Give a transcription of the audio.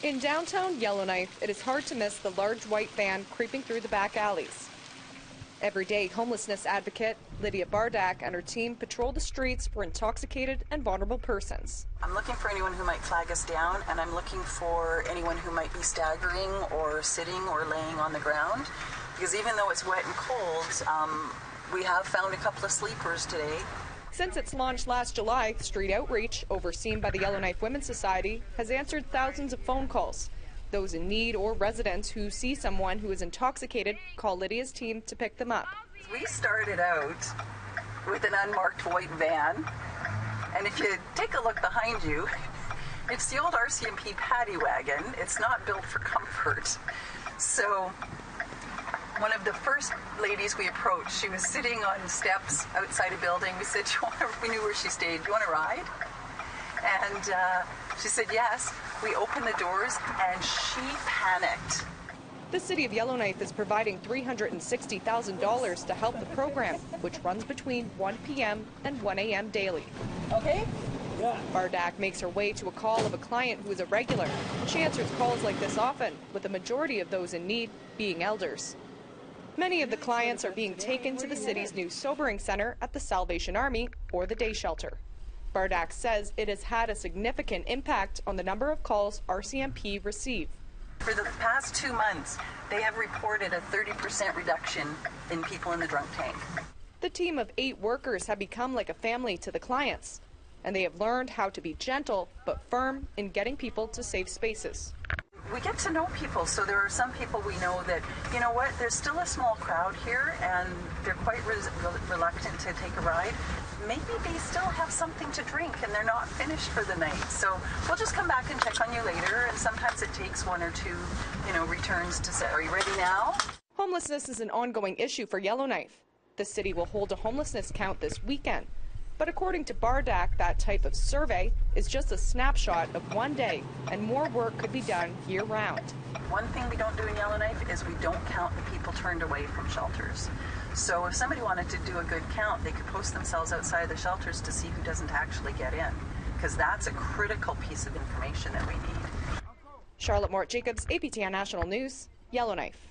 In downtown Yellowknife, it is hard to miss the large white van creeping through the back alleys. Everyday homelessness advocate Lydia Bardak and her team patrol the streets for intoxicated and vulnerable persons. I'm looking for anyone who might flag us down, and I'm looking for anyone who might be staggering or sitting or laying on the ground, because even though it's wet and cold, we have found a couple of sleepers today. Since its launch last July, Street Outreach, overseen by the Yellowknife Women's Society, has answered thousands of phone calls. Those in need or residents who see someone who is intoxicated call Lydia's team to pick them up. We started out with an unmarked white van, and if you take a look behind you, it's the old RCMP paddy wagon. It's not built for comfort. So one of the first ladies we approached, she was sitting on steps outside a building. We said, we knew where she stayed. Do you want to ride? And she said yes. We opened the doors and she panicked. The City of Yellowknife is providing $360,000 to help the program, which runs between 1 p.m. and 1 a.m. daily. Okay? Yeah. Bardak makes her way to a call of a client who is a regular. She answers calls like this often, with the majority of those in need being elders. Many of the clients are being taken to the city's new sobering center at the Salvation Army or the day shelter. Bardak says it has had a significant impact on the number of calls RCMP receive. For the past 2 months, they have reported a 30% reduction in people in the drunk tank. The team of 8 workers have become like a family to the clients, and they have learned how to be gentle but firm in getting people to safe spaces. We get to know people, so there are some people we know that, you know what, there's still a small crowd here and they're quite reluctant to take a ride. Maybe they still have something to drink and they're not finished for the night. So we'll just come back and check on you later, and sometimes it takes 1 or 2, returns to say, are you ready now? Homelessness is an ongoing issue for Yellowknife. The city will hold a homelessness count this weekend. But according to Bardak, that type of survey is just a snapshot of one day, and more work could be done year-round. One thing we don't do in Yellowknife is we don't count the people turned away from shelters. So if somebody wanted to do a good count, they could post themselves outside the shelters to see who doesn't actually get in, because that's a critical piece of information that we need. Charlotte Mort Jacobs, APTN National News, Yellowknife.